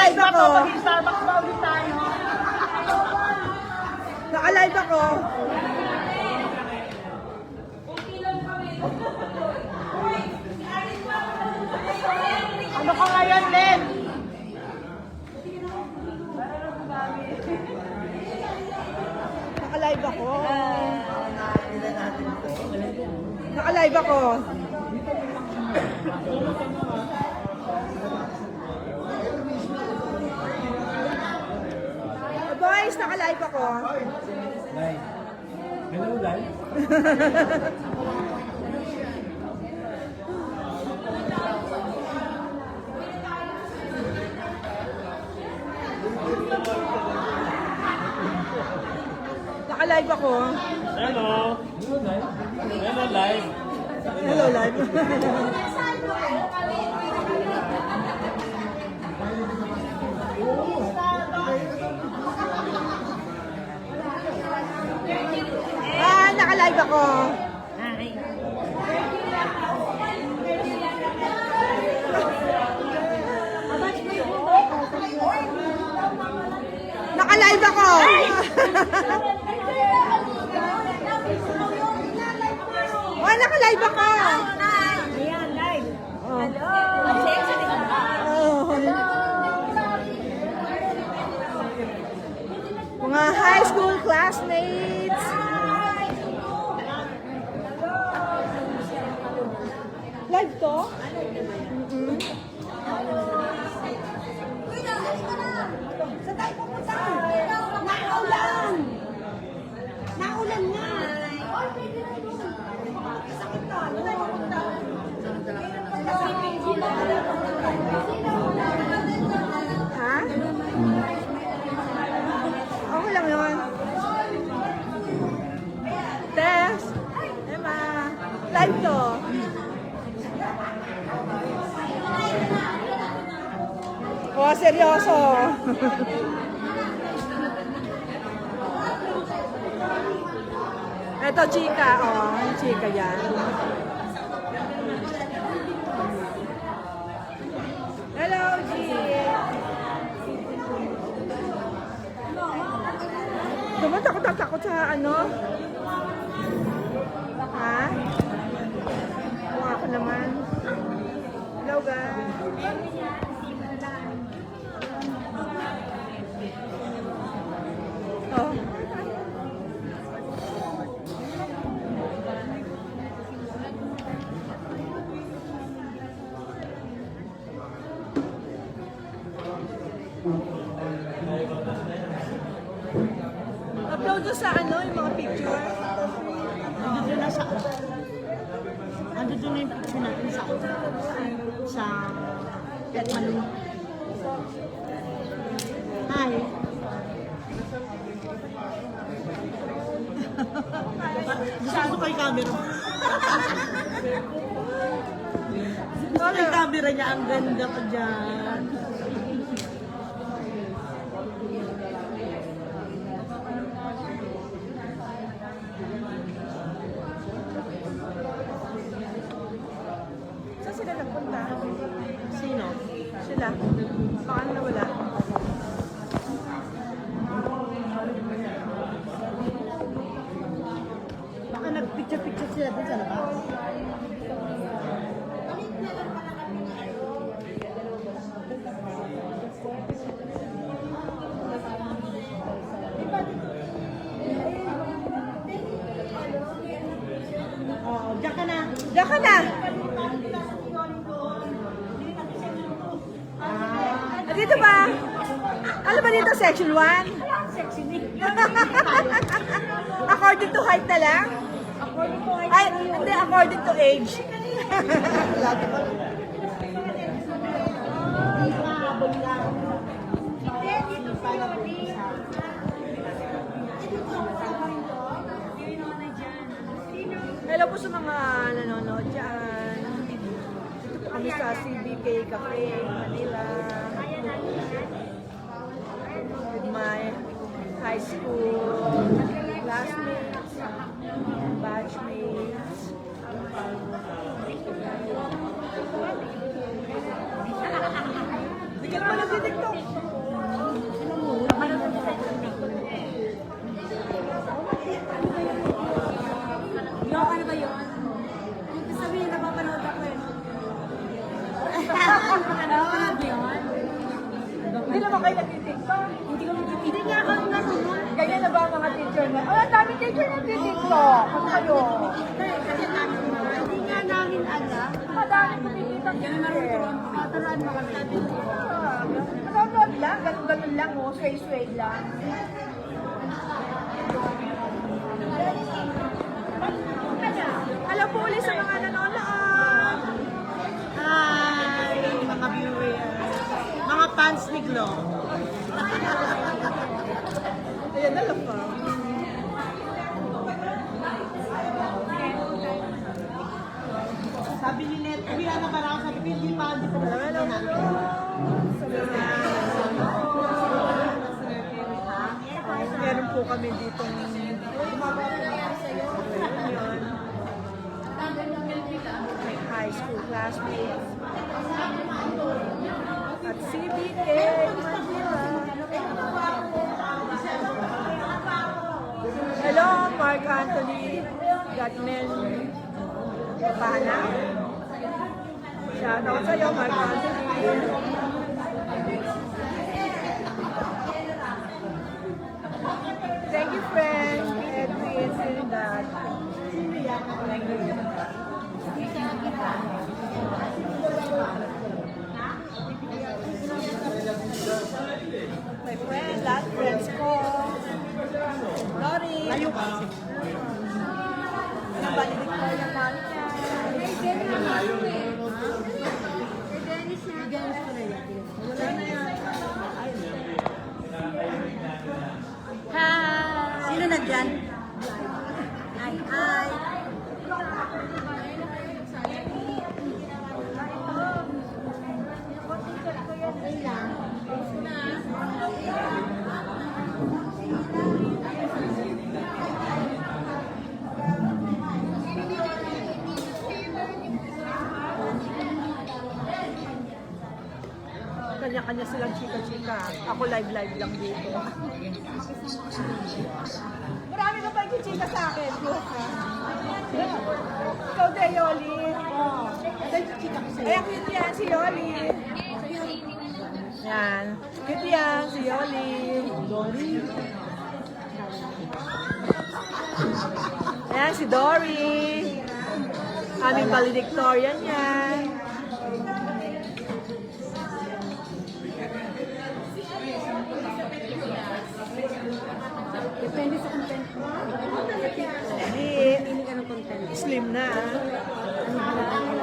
Naka-live ako. Mag-Starbucks ba ulit tayo? Naka-live ako. Ano ka ngayon, Len? Naka-live ako. Naka-live ako. Boys, naka-live ako. Live. Hello, live. Naka-live ako. Hello. Hello, live. Hello, live. Hello, live. Naka-live ako. Naka-live ako. Naka-live ako. Ayan, live. Hello. Mga high school classmates. Live to? Sa tayo pupunta? Naulan! Naulan nga! Sakit na! Sa tayo pupunta? Ha? Okay lang yun. Tess! Emma! Live to! Oh, seryoso! Ito, chika. Oh, yung chika yan. Hello, G! Takot sa ano? Ha? Huwag ako naman. Hello, guys. Oh. Upload doon sa ano, yung mga picture. Andun na sa... Andun na yung picture natin sa... Sa... Ano? Hi! Gusto ko yung camera. Gusto ko yung camera niya. Ang ganda ko dyan. Saan sila nagpunta? Sino? Sila. Baka nawala. Baka nag-picture-picture sila dun sa labas. Oh, diyan ka na. Diyan ka na! Dito ba? Ano ba dito? Section 1? According to height na lang? Ay, hindi. According to age. Hello po sa mga nanonood dyan. Dito po kami sa CBK Cafe, Manila. With my high school classmates, batchmates. Bigyan mo lang din TikTok. dito? Kung kayo. Hindi nga namin alam. Madami kumikita dito. Mataran mo kami. Manonood lang, ganun-ganun lang, oh. Sway-sway lang. Hello po ulit sa mga nanonood. Hi, mga viewers. Mga fans ni Glo. Ayan na lang pa. Sabi ni Net, uwi na ba ako? Sabi ko, hindi pa, hindi pa. Hello, hello. Meron po kami dito may high school classmates at CBK Manila. Hello, Mark Anthony Gatmen Pana. Shout out sa'yo, Mark Anthony. Thank you, friend. Edwin, saying that. Thank you. My friend, last friends ko. Lori. Layo ka. Ano ba, lilig ko yung mami niya? Hi! Sino nandyan? Hi, hi! Kanya-kanya silang chika-chika. Ako live-live lang dito. Marami ka pa yung chika sa akin. Ikaw din, Yoli. Ay, ang cute yan, si Yoli. Yan. Cute yan, si Yoli. Ayan, si Dory. Aming valedictorian yan. Depende sa content mo. Hindi. Ka ng content. Slim na.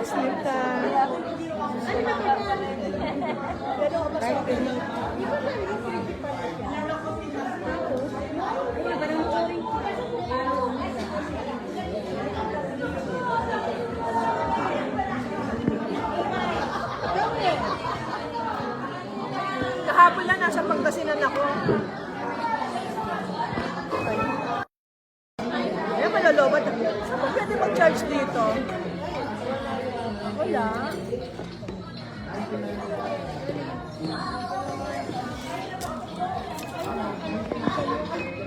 Slim ka. Kahapon lang nasa Pangasinan ako. Ayan, malalobat. Saan ba pwede mag-charge dito? Wala.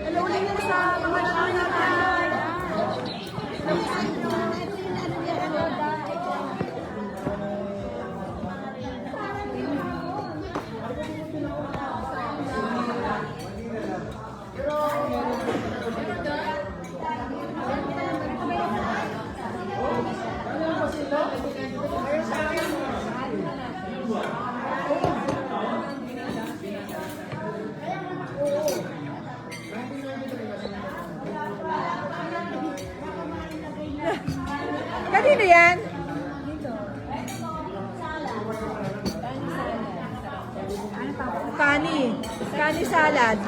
Hello ulit po sa mga nanonood. Kanino yan? Kani. Kani salad.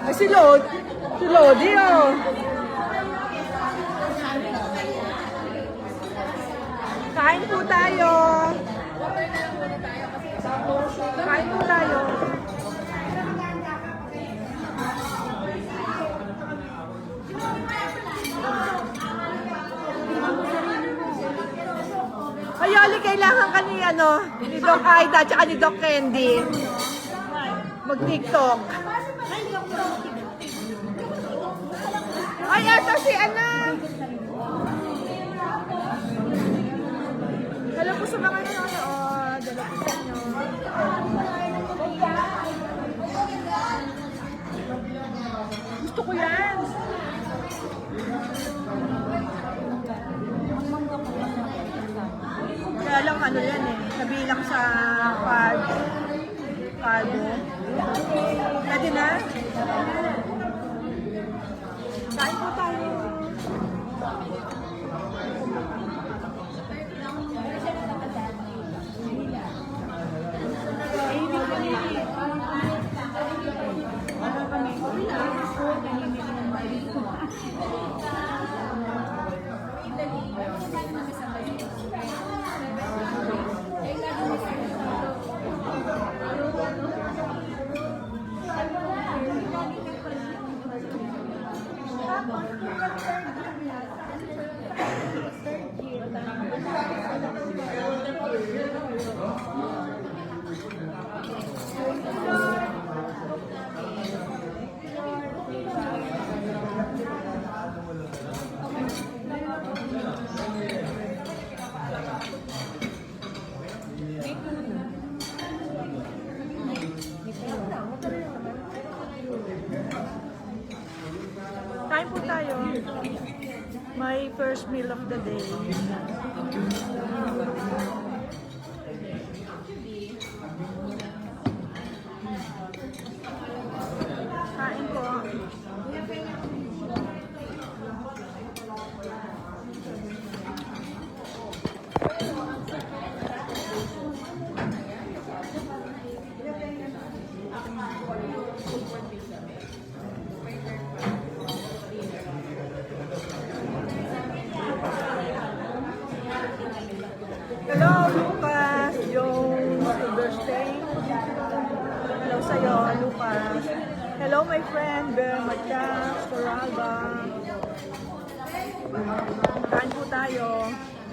Ay, si Lodi. Si Lodi, oh. Kain po tayo. Kain po tayo. Ay, Yoli, kailangan ka ni Doc Aida at ni Doc Candy. Mag-TikTok. Ay, ito si Hello po sa mga nanonood. Hello po sa inyo. Gusto ko yan. Kaya lang ano yan eh, kabilang sa carbo. Pwede na? Kain po tayo. Kain po tayo. My first meal of the day. Kain po. Hello, Lucas, Jones, Silverstein. Hello sa'yo, Lucas. Hello, my friend, Bear Machas, Coralba. Kain po tayo.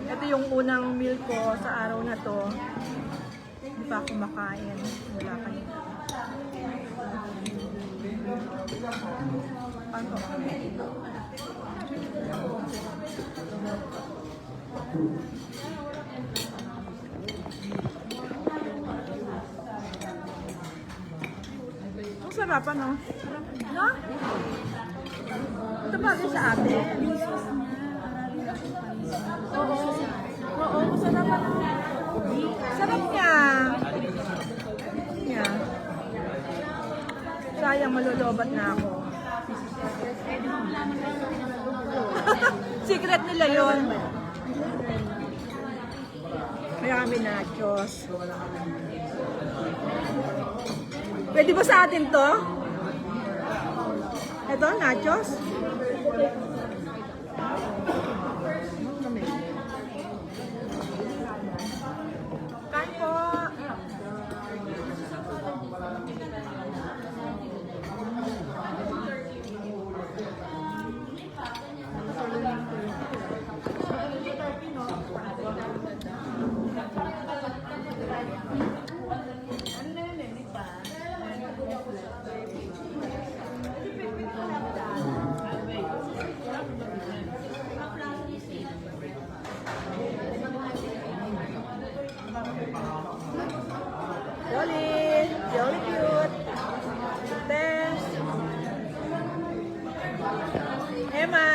Ito yung unang meal ko sa araw na to. Hindi pa ako makain. Wala kanina. Paano? Ang sarap ano? No? Ito bagay sa atin. Oo. Oo, masarap ano. Sarap niya. Niya. Sayang, malolobat na ako. Secret nila yun. Kaya kami nachos. Pwede ba sa atin to? Ito, nachos? Kain po. Jolly, Jolly cute. Thanks. Emma.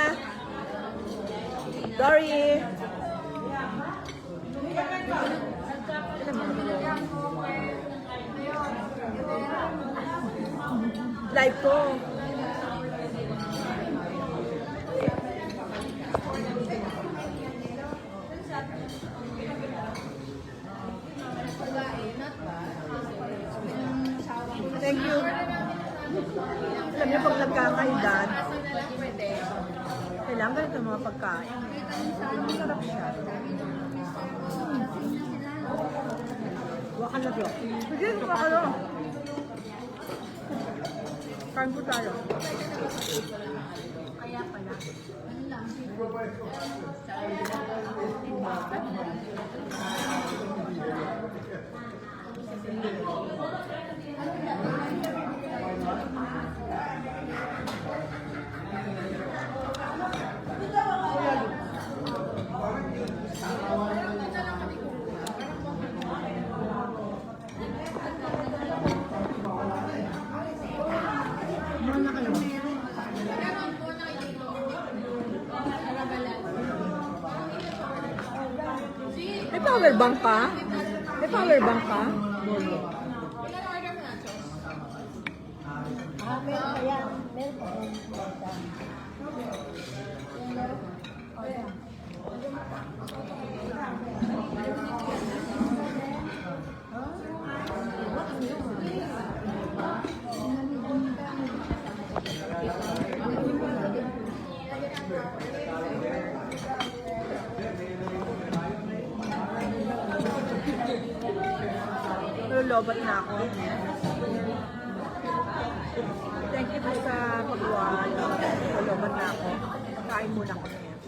Dory. Live ko. Thank you. Alam niyo, pag nagkakaedad, kailangan ganito mga pagkain. Masarap siya. Waka na bro. Sige, waka ka lang. Kain po tayo. Kaya pala. power bank ka? May power bank ka? Lolobat na ako. Thank you po sa pag-watch. Lolobat na ako. Kain muna ko na yan.